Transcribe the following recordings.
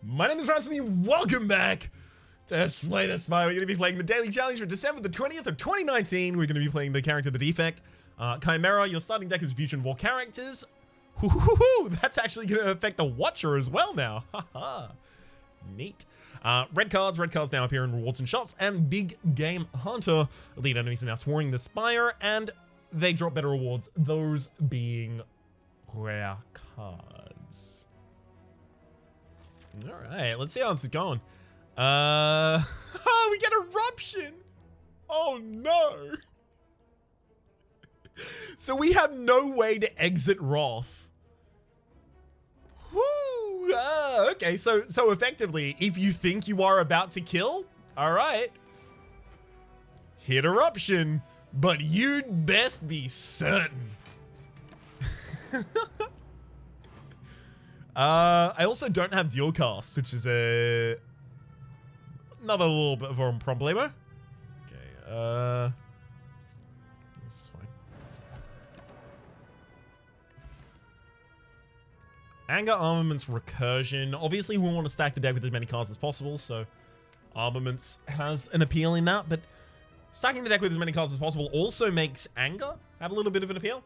My name is Rhapsody, welcome back to Slay the Spire. We're going to be playing the daily challenge for December the 20th of 2019. We're going to be playing the character The Defect. Chimera, your starting deck is Fusion of all characters. That's actually going to affect the Watcher as well now. Haha. Neat. Red cards now appear in rewards and shops. And Big Game Hunter. Elite enemies are now Swarming the Spire, and they drop better rewards, those being rare cards. All right, let's see how this is going. We get Eruption. Oh no. So we have no way to exit Wrath. Whoo! Okay, so effectively, if you think you are about to kill, all right, hit Eruption, but you'd best be certain. I also don't have dual cast, which is another little bit of a problemo. Okay, this is fine. Anger, Armaments, Recursion. Obviously, we want to stack the deck with as many cards as possible, so Armaments has an appeal in that, but stacking the deck with as many cards as possible also makes Anger have a little bit of an appeal.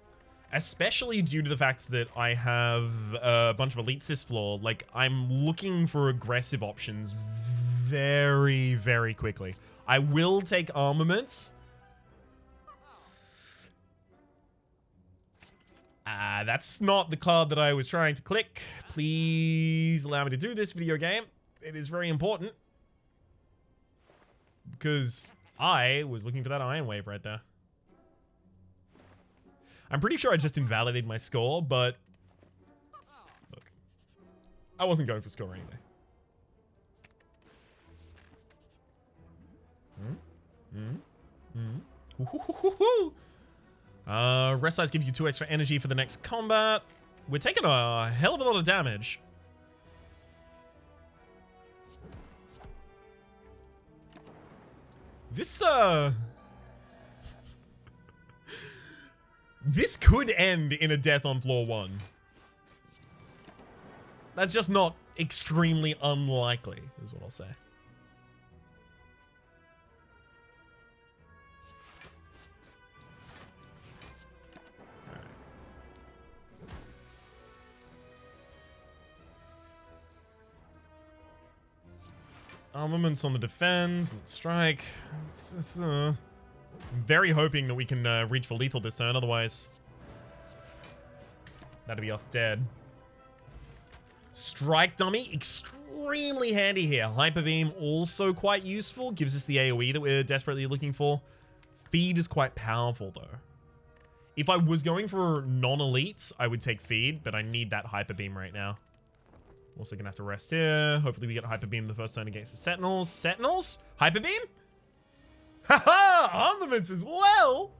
Especially due to the fact that I have a bunch of Elite Sys floor. Like, I'm looking for aggressive options very, very quickly. I will take Armaments. That's not the card that I was trying to click. Please allow me to do this video game. It is very important. Because I was looking for that Iron Wave right there. I'm pretty sure I just invalidated my score, but look, I wasn't going for score anyway. Rest size gives you 2 extra energy for the next combat. We're taking a hell of a lot of damage. This could end in a death on floor 1. That's just not extremely unlikely, is what I'll say. Alright. Armaments on the defend. Let's strike. I'm very hoping that we can reach for lethal this turn, otherwise that'd be us dead. Strike Dummy, extremely handy here. Hyper Beam also quite useful, gives us the AoE that we're desperately looking for. Feed is quite powerful though. If I was going for non-elites, I would take Feed, but I need that Hyper Beam right now. Also gonna have to rest here. Hopefully we get Hyper Beam the first turn against the Sentinels. Sentinels? Hyper Beam? Haha! Armaments as well!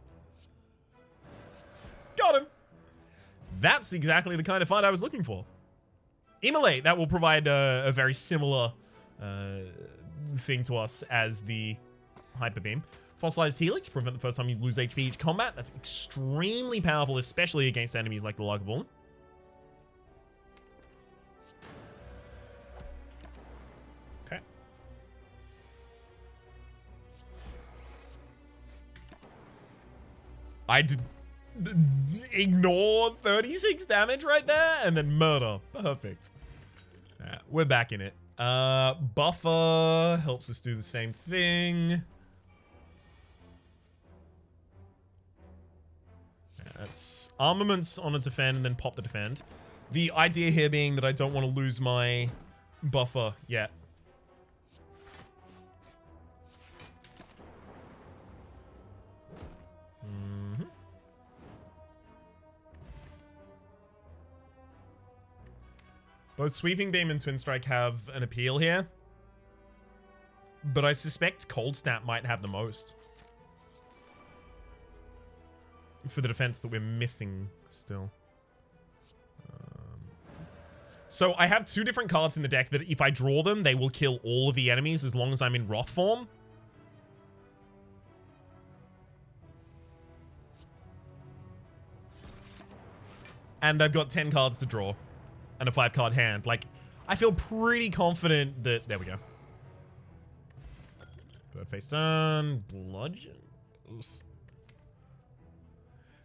Got him! That's exactly the kind of fight I was looking for. Immolate, that will provide a very similar thing to us as the Hyper Beam. Fossilized Helix, prevent the first time you lose HP each combat. That's extremely powerful, especially against enemies like the Lugaball. Okay. I did ignore 36 damage right there and then murder. Perfect. Alright, we're back in it. Buffer helps us do the same thing. Yeah, that's Armaments on a defend and then pop the defend. The idea here being that I don't want to lose my buffer yet. Both Sweeping Beam and Twin Strike have an appeal here, but I suspect Cold Snap might have the most for the defense that we're missing still. So I have 2 different cards in the deck that if I draw them, they will kill all of the enemies as long as I'm in Wrath form. And I've got 10 cards to draw. And a 5-card hand. Like, I feel pretty confident that... There we go. Bird face down. Bludgeon. Oof.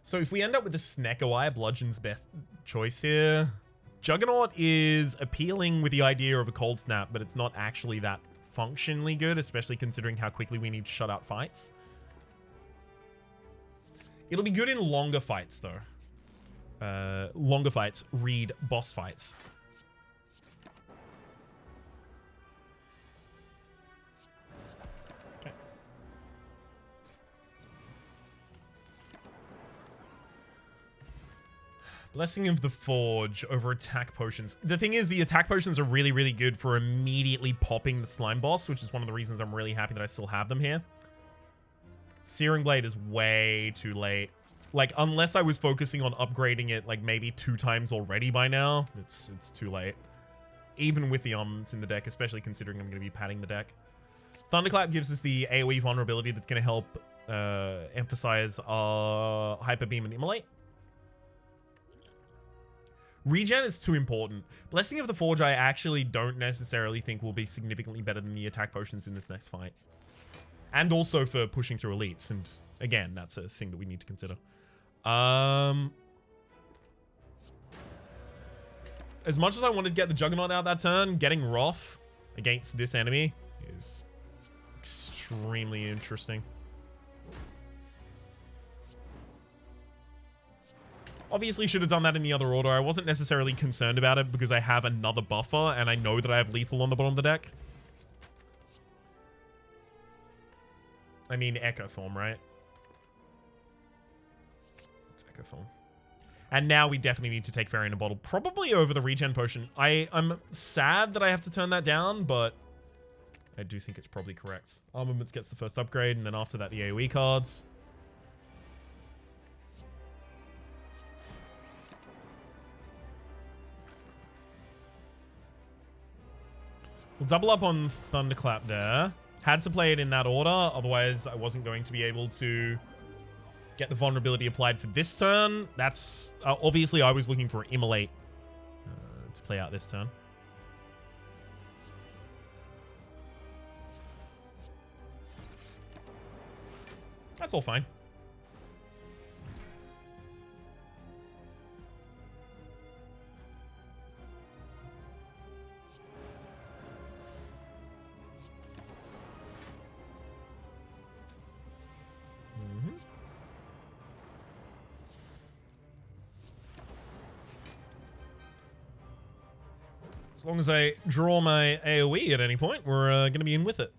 So if we end up with a Snecko-Eye, Bludgeon's best choice here. Juggernaut is appealing with the idea of a cold snap, but it's not actually that functionally good, especially considering how quickly we need to shut out fights. It'll be good in longer fights, though. Longer fights, read boss fights. Okay. Blessing of the Forge over attack potions. The thing is, the attack potions are really, really good for immediately popping the slime boss, which is one of the reasons I'm really happy that I still have them here. Searing Blade is way too late. Like, unless I was focusing on upgrading it, like, maybe 2 times already by now, it's too late. Even with the armaments in the deck, especially considering I'm going to be padding the deck. Thunderclap gives us the AoE vulnerability that's going to help emphasize our Hyper Beam and Immolate. Regen is too important. Blessing of the Forge I actually don't necessarily think will be significantly better than the attack potions in this next fight. And also for pushing through elites, and again, that's a thing that we need to consider. As much as I wanted to get the Juggernaut out that turn, getting Wrath against this enemy is extremely interesting. Obviously should have done that in the other order. I wasn't necessarily concerned about it because I have another buffer and I know that I have lethal on the bottom of the deck. I mean Echo Form, right? It's Echo Form. And now we definitely need to take Fairy in a Bottle. Probably over the Regen Potion. I'm sad that I have to turn that down, but I do think it's probably correct. Armaments gets the first upgrade, and then after that the AoE cards. We'll double up on Thunderclap there. Had to play it in that order, otherwise I wasn't going to be able to get the vulnerability applied for this turn. That's obviously I was looking for Immolate to play out this turn. That's all fine. As long as I draw my AoE at any point, we're going to be in with it.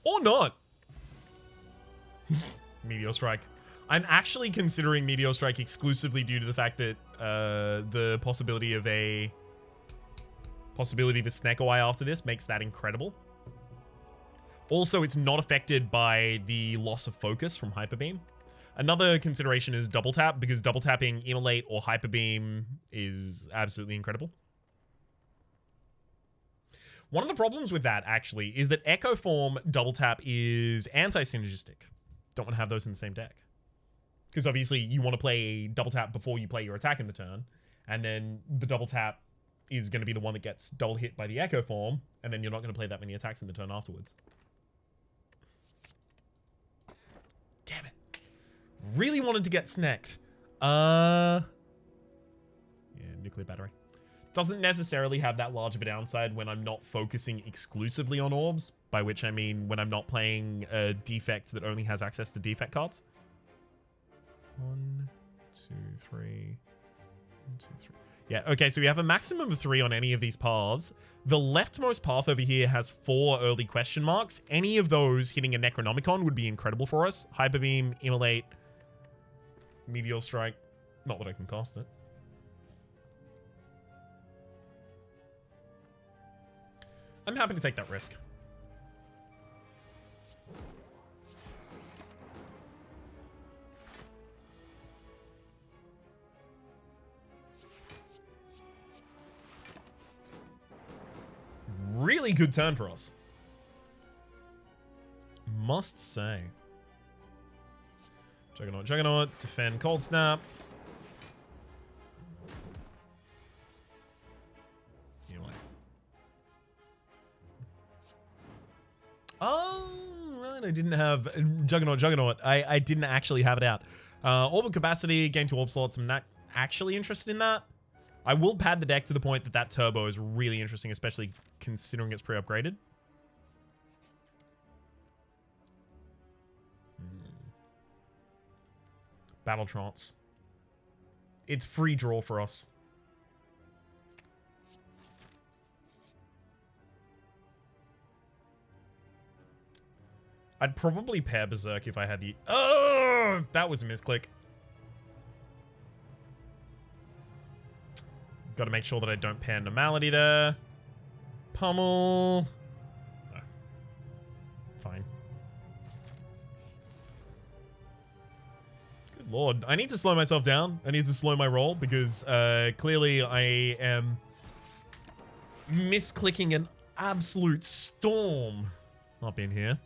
Or not. Meteor Strike. I'm actually considering Meteor Strike exclusively due to the fact that the possibility of a Snecko-Eye after this makes that incredible. Also, it's not affected by the loss of focus from Hyper Beam. Another consideration is double tap, because double tapping Immolate or Hyper Beam is absolutely incredible. One of the problems with that, actually, is that Echo Form double tap is anti-synergistic. Don't want to have those in the same deck. Because obviously you want to play double tap before you play your attack in the turn, and then the double tap is going to be the one that gets double hit by the Echo Form, and then you're not going to play that many attacks in the turn afterwards. Damn it. Really wanted to get snacked. Yeah, nuclear battery. Doesn't necessarily have that large of a downside when I'm not focusing exclusively on orbs, by which I mean when I'm not playing a defect that only has access to defect cards. 1, 2, 3. 1, 2, 3. Yeah, okay, so we have a maximum of 3 on any of these paths. The leftmost path over here has 4 early question marks. Any of those hitting a Necronomicon would be incredible for us. Hyper Beam, Immolate, Meteor Strike. Not that I can cast it. I'm happy to take that risk. Really good turn for us. Must say. Juggernaut, Juggernaut, defend Cold Snap. Oh, right. I didn't have Juggernaut. I didn't actually have it out. Orbital capacity, gain 2 orb slots. I'm not actually interested in that. I will pad the deck to the point that that turbo is really interesting, especially considering it's pre-upgraded. Battle Trance. It's free draw for us. I'd probably pair Berserk if I had the... Oh! That was a misclick. Got to make sure that I don't pair Normality there. Pummel. No. Fine. Good lord. I need to slow myself down. I need to slow my roll because clearly I am misclicking an absolute storm up in here.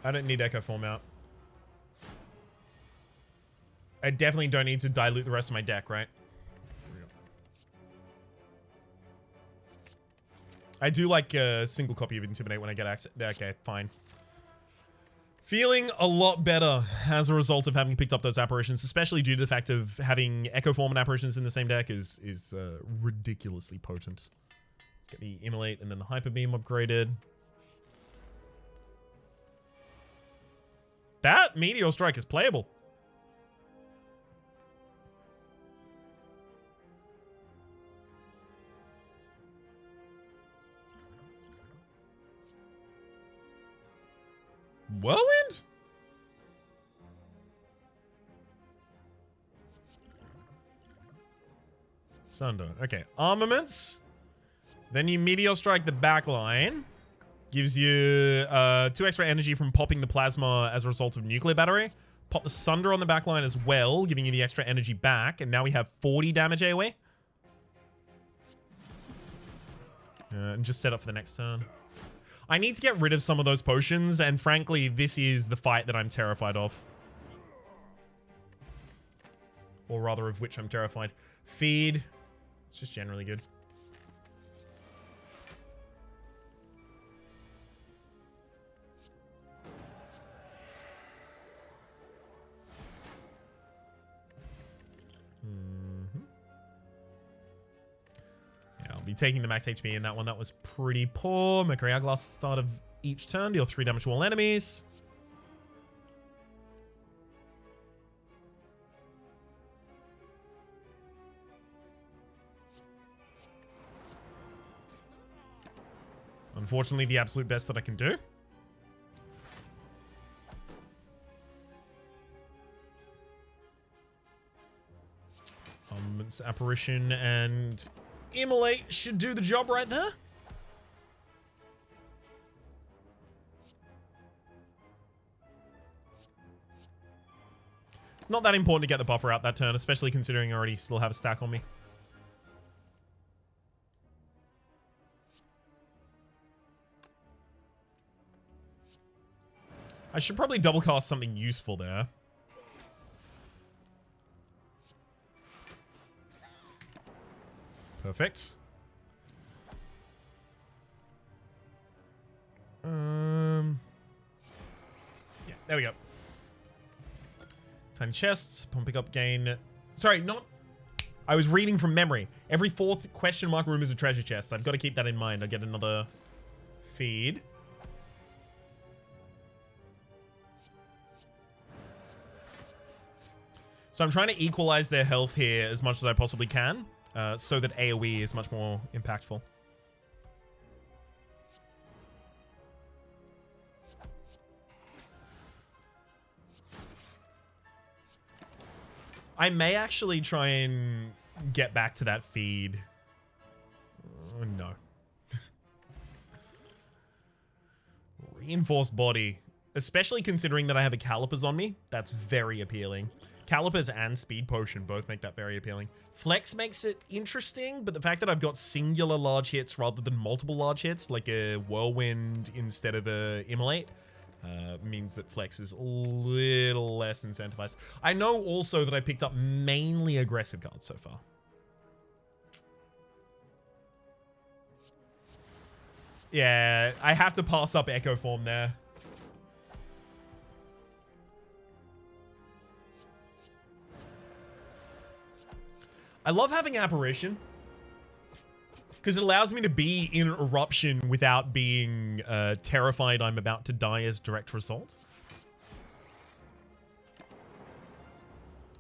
I don't need Echo Form out. I definitely don't need to dilute the rest of my deck, right? I do like a single copy of Intimidate when I get access. Okay, fine. Feeling a lot better as a result of having picked up those apparitions, especially due to the fact of having Echo Form and apparitions in the same deck is ridiculously potent. Let's get the Immolate and then the Hyper Beam upgraded. That Meteor Strike is playable. Whirlwind? Sunder. Okay. Armaments. Then you Meteor Strike the back line. Gives you 2 extra energy from popping the plasma as a result of nuclear battery. Pop the Sunder on the back line as well, giving you the extra energy back. And now we have 40 damage AoE. And just set up for the next turn. I need to get rid of some of those potions, and frankly, this is the fight that I'm terrified of. Or rather, of which I'm terrified. Feed. It's just generally good. I'll be taking the max HP in that one. That was pretty poor. Mercury Hourglass start of each turn. Deal 3 damage to all enemies. Unfortunately, the absolute best that I can do. It's Apparition and Immolate should do the job right there. It's not that important to get the buffer out that turn, especially considering I already still have a stack on me. I should probably double cast something useful there. Perfect. Yeah, there we go. Tiny chests, pumping up gain. Sorry, not... I was reading from memory. Every 4th question mark room is a treasure chest. I've got to keep that in mind. I get another feed. So I'm trying to equalize their health here as much as I possibly can. So that AoE is much more impactful. I may actually try and get back to that feed. Oh, no. Reinforced body. Especially considering that I have a Calipers on me. That's very appealing. Calipers and Speed Potion both make that very appealing. Flex makes it interesting, but the fact that I've got singular large hits rather than multiple large hits, like a Whirlwind instead of a Immolate, means that flex is a little less incentivized. I know also that I picked up mainly aggressive cards so far. Yeah, I have to pass up Echo Form there. I love having Apparition, because it allows me to be in Eruption without being terrified I'm about to die as direct result.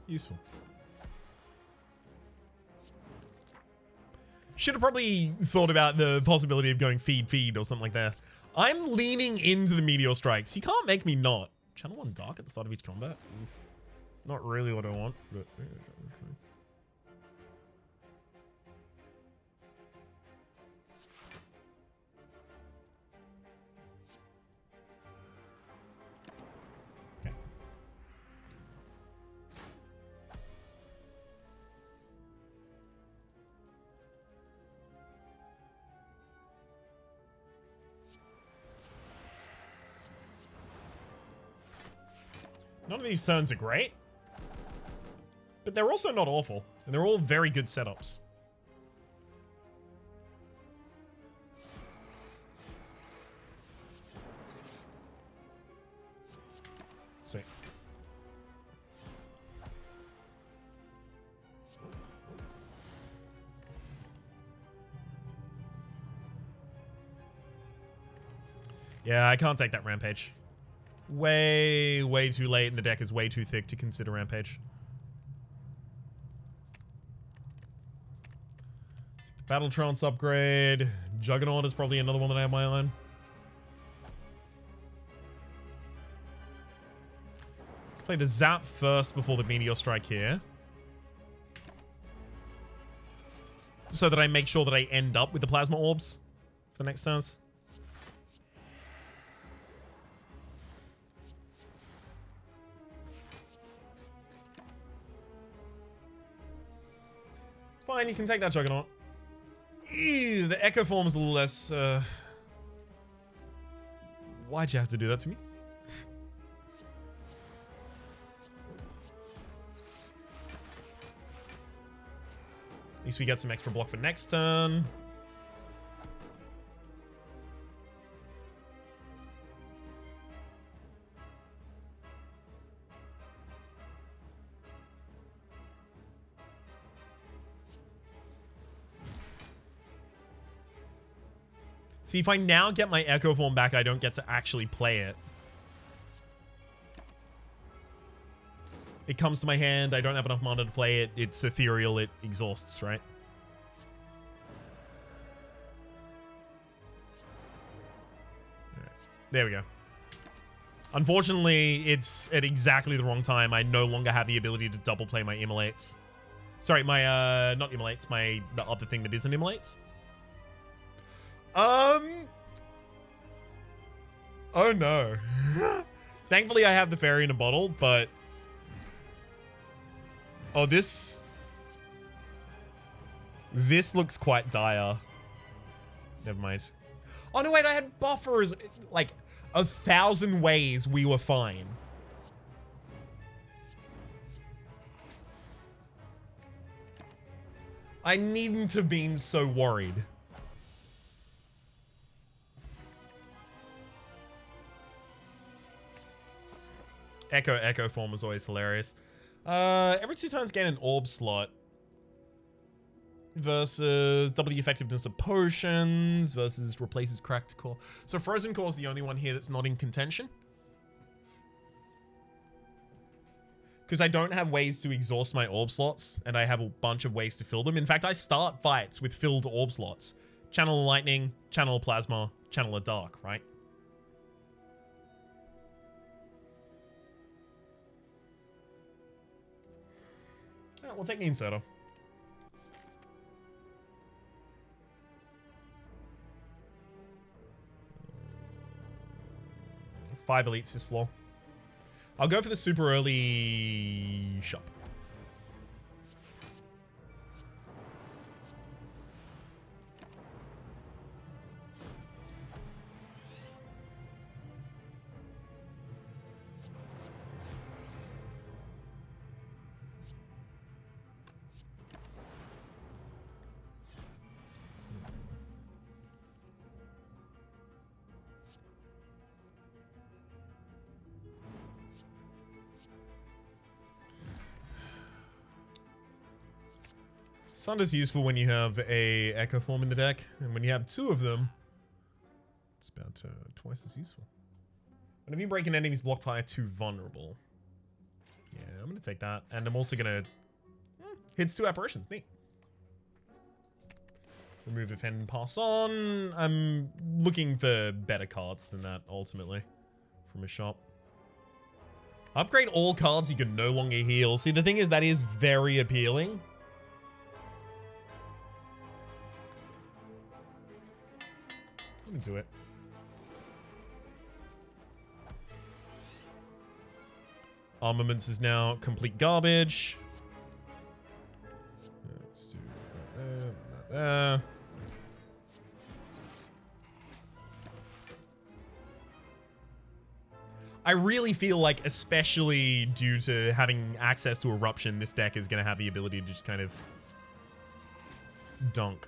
Useful. Should have probably thought about the possibility of going feed or something like that. I'm leaning into the Meteor Strikes. You can't make me not. Channel 1 Dark at the start of each combat? Oof. Not really what I want, but... None of these turns are great, but they're also not awful, and they're all very good setups. Sweet. Yeah, I can't take that Rampage. Way too late, and the deck is way too thick to consider Rampage. Battle Trance upgrade. Juggernaut is probably another one that I have my eye on. Let's play the Zap first before the Meteor Strike here. So that I make sure that I end up with the Plasma Orbs for the next turns. Fine, you can take that Juggernaut. Ew, the Echo Form is a little less... Why'd you have to do that to me? At least we get some extra block for next turn. See, if I now get my Echo Form back, I don't get to actually play it. It comes to my hand, I don't have enough mana to play it, it's ethereal, it exhausts, right? Alright, there we go. Unfortunately, it's at exactly the wrong time. I no longer have the ability to double play my Immolates. Sorry, my, not Immolates, the other thing that isn't Immolates. Oh no. Thankfully I have the fairy in a bottle, but... Oh, this looks quite dire. Never mind. Oh no, wait, I had buffers. Like, 1,000 ways we were fine. I needn't have been so worried. Echo Form was always hilarious. Every 2 turns gain an orb slot. Versus double the effectiveness of potions. Versus replaces cracked core. So Frozen Core is the only one here that's not in contention. Because I don't have ways to exhaust my orb slots. And I have a bunch of ways to fill them. In fact, I start fights with filled orb slots. Channel Lightning, Channel Plasma, Channel a Dark, right? Alright, we'll take the inserter. Five elites this floor. I'll go for the super early shop. Sunder's useful when you have a Echo Form in the deck, and when you have two of them, it's about twice as useful. Whenever you break an enemy's block by 2 vulnerable. Yeah, I'm going to take that, and I'm also going to... hits 2 apparitions, neat. Remove, defend, pass on. I'm looking for better cards than that, ultimately, from a shop. Upgrade all cards you can no longer heal. See, the thing is, that is very appealing. I'm into it. Armaments is now complete garbage. Let's do that. I really feel like, especially due to having access to Eruption, this deck is going to have the ability to just kind of dunk.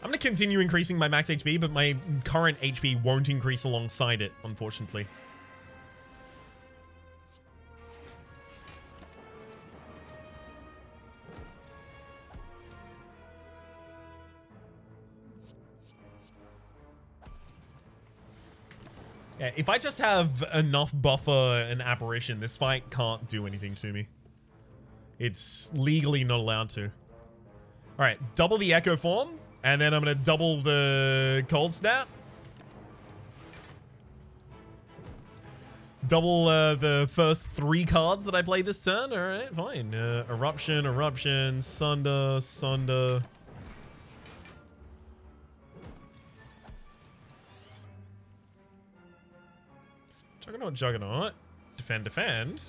I'm going to continue increasing my max HP, but my current HP won't increase alongside it, unfortunately. Yeah, if I just have enough buffer and apparition, this fight can't do anything to me. It's legally not allowed to. Alright, double the Echo Form. And then I'm going to double the Cold Snap. Double the first 3 cards that I play this turn. Alright, fine. Eruption, Eruption, Sunder, Sunder. Juggernaut, Juggernaut. Defend, defend.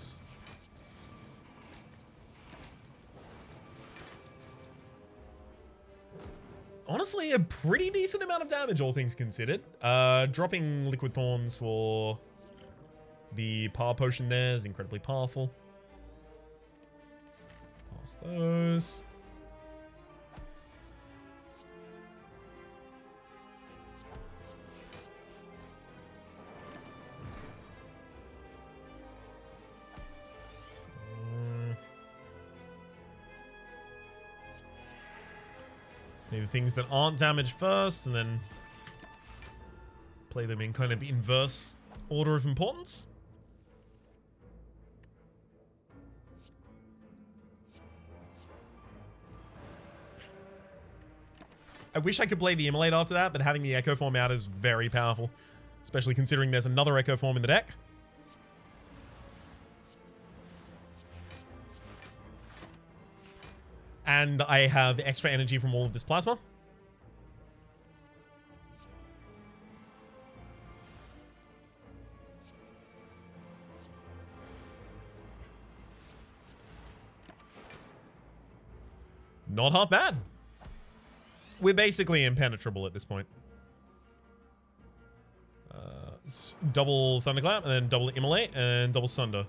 Honestly, a pretty decent amount of damage, all things considered. Dropping Liquid Thorns for the Power Potion there is incredibly powerful. Pass those. Maybe things that aren't damaged first, and then play them in kind of inverse order of importance. I wish I could play the Immolate after that, but having the Echo Form out is very powerful, especially considering there's another Echo Form in the deck. And I have extra energy from all of this plasma. Not half bad. We're basically impenetrable at this point. It's double Thunderclap, and then double Immolate, and double Sunder.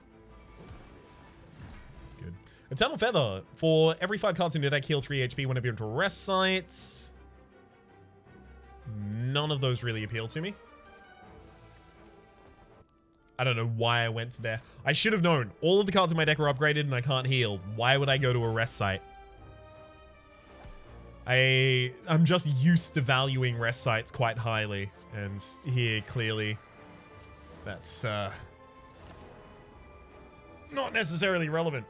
Good. Eternal Feather. For every 5 cards in your deck, heal 3 HP whenever you're into a rest site. None of those really appeal to me. I don't know why I went there. I should have known. All of the cards in my deck are upgraded and I can't heal. Why would I go to a rest site? I'm just used to valuing rest sites quite highly. And here, clearly, that's not necessarily relevant.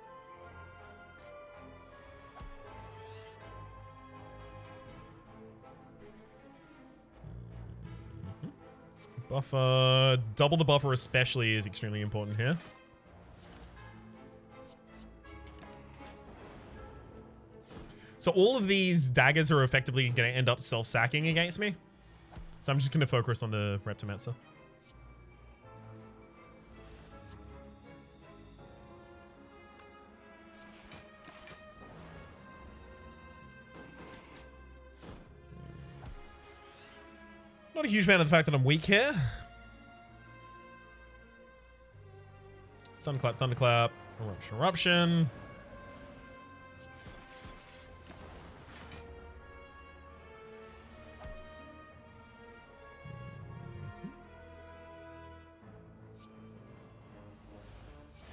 Buffer. Double the buffer especially is extremely important here. So all of these daggers are effectively going to end up self-sacking against me. So I'm just going to focus on the Reptomancer. Not a huge fan of the fact that I'm weak here. Thunderclap, Thunderclap, Eruption, Eruption.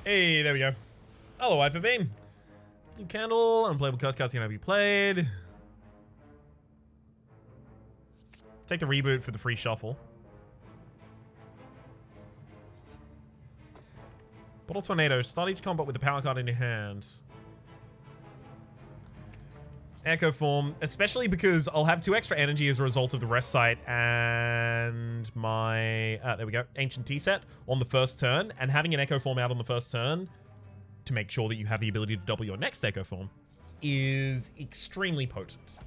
Hey, there we go. Hello, Hyper Beam. Blue candle, unplayable curse cards can be played. Take the reboot for the free shuffle. Bottle Tornado. Start each combat with the power card in your hand. Echo Form, especially because I'll have 2 extra energy as a result of the rest site and my, there we go, Ancient Tea Set on the first turn, and having an Echo Form out on the first turn to make sure that you have the ability to double your next Echo Form is extremely potent.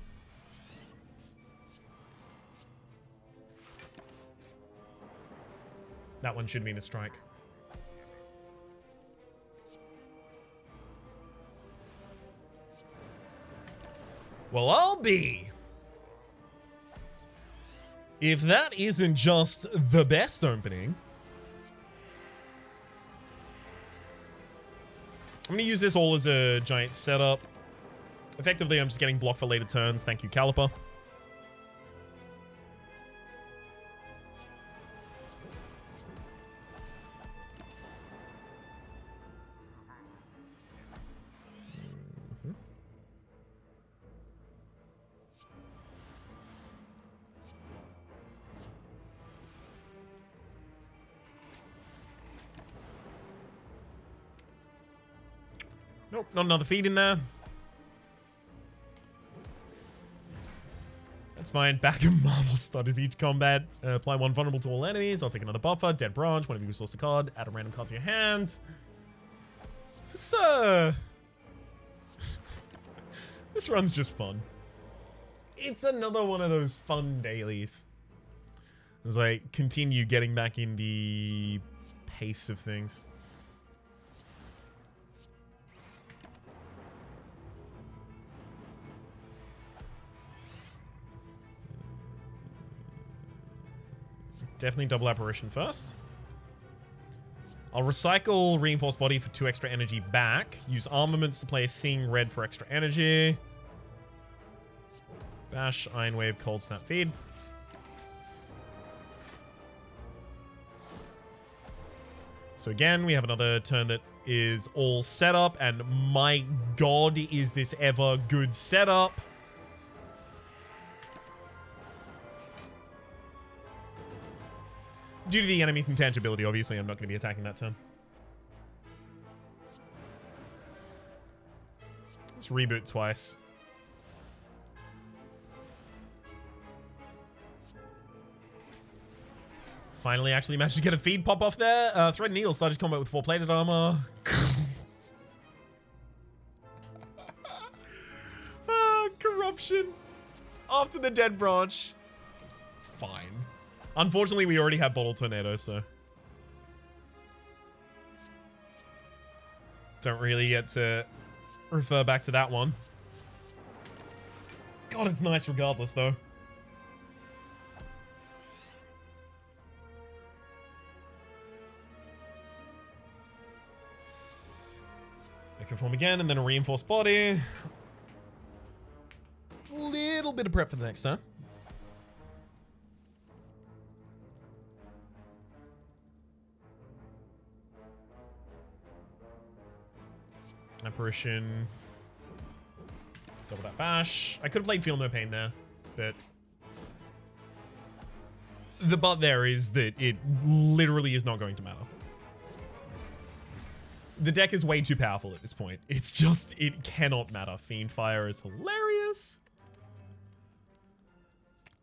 That one should mean a strike. Well, I'll be. If that isn't just the best opening. I'm going to use this all as a giant setup. Effectively, I'm just getting blocked for later turns. Thank you, Caliper. Nope, not another feed in there. That's fine. Back of Marble start of each combat. Apply 1 vulnerable to all enemies. I'll take another buffer. Dead branch. Whenever you source a card, add a random card to your hands. This, this run's just fun. It's another one of those fun dailies. As I continue getting back in the pace of things. Definitely double apparition first. I'll recycle Reinforced Body for 2 extra energy back. Use armaments to play Seeing Red for extra energy. Bash, Iron Wave, Cold Snap Feed. So again, we have another turn that is all set up, and my god, is this ever good setup. Due to the enemy's intangibility, obviously, I'm not going to be attacking that turn. Let's reboot twice. Finally actually managed to get a feed pop off there. Thread Needle started combat with 4 plated armor. Corruption. After the dead branch. Fine. Unfortunately, we already have Bottle Tornado, so don't really get to refer back to that one. God, it's nice regardless, though. Echo Form again, and then a Reinforced Body. Little bit of prep for the next turn. Apparition. Double that bash. I could have played Feel No Pain there, but the but there is that it literally is not going to matter. The deck is way too powerful at this point. It's just, it cannot matter. Fiendfire is hilarious.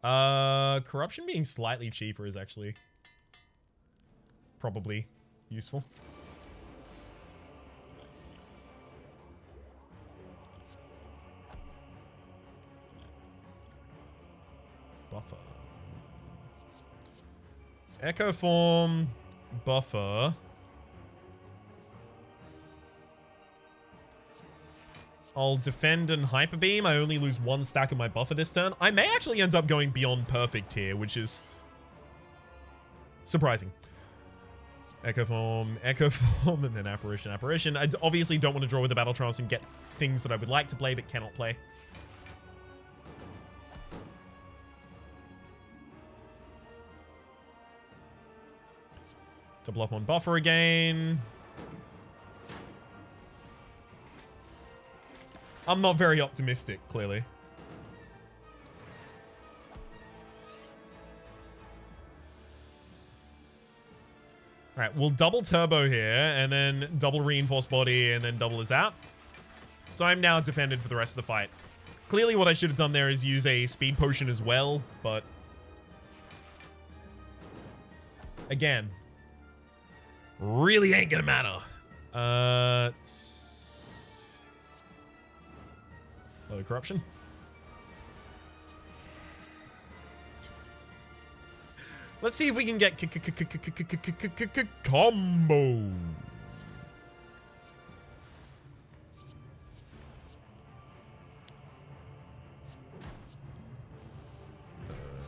Corruption being slightly cheaper is actually probably useful. Buffer. Echo Form. Buffer. I'll defend and Hyper Beam. I only lose 1 stack of my buffer this turn. I may actually end up going beyond perfect here, which is surprising. Echo Form, and then Apparition, Apparition. I obviously don't want to draw with the Battle Trance and get things that I would like to play but cannot play. Double up on buffer again. I'm not very optimistic, clearly. All right, we'll double turbo here, and then double reinforced body, and then double his out. So I'm now defended for the rest of the fight. Clearly what I should have done there is use a speed potion as well, but... Again. Really ain't gonna matter. Low corruption. Let's see if we can get combo.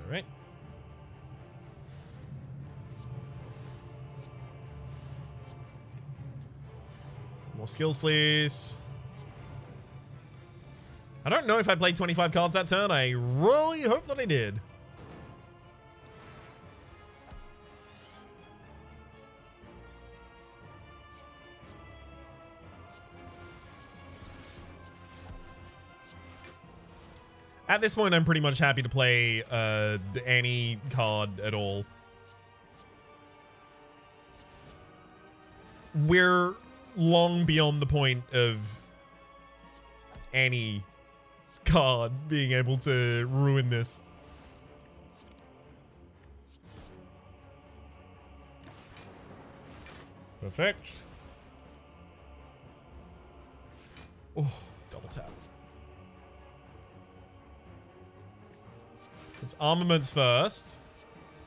All right. More skills, please. I don't know if I played 25 cards that turn. I really hope that I did. At this point, I'm pretty much happy to play any card at all. We're long beyond the point of any card being able to ruin this. Perfect. Oh, double tap. It's armaments first.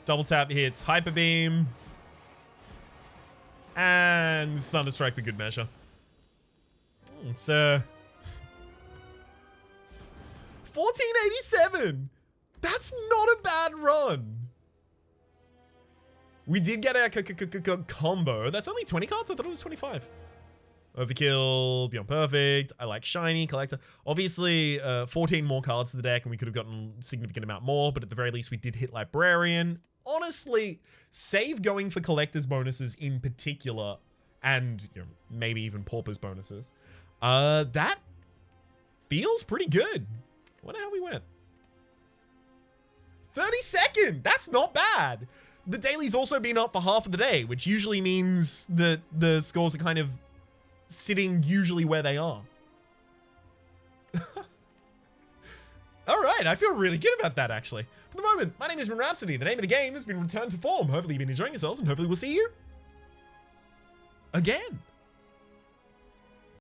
Double tap hits Hyper Beam. And Thunderstrike for good measure. It's 1487. That's not a bad run. We did get a combo. That's only 20 cards? I thought it was 25. Overkill, Beyond Perfect. I like Shiny, Collector. Obviously, 14 more cards to the deck, and we could have gotten a significant amount more, but at the very least, we did hit Librarian. Honestly, save going for Collector's bonuses in particular, and maybe even Pauper's bonuses. That feels pretty good. I wonder how we went. 32nd! That's not bad! The daily's also been up for half of the day, which usually means that the scores are kind of sitting usually where they are. Alright, I feel really good about that, actually. For the moment, my name has been Rhapsody. The name of the game has been Returned to Form. Hopefully you've been enjoying yourselves, and hopefully we'll see you again.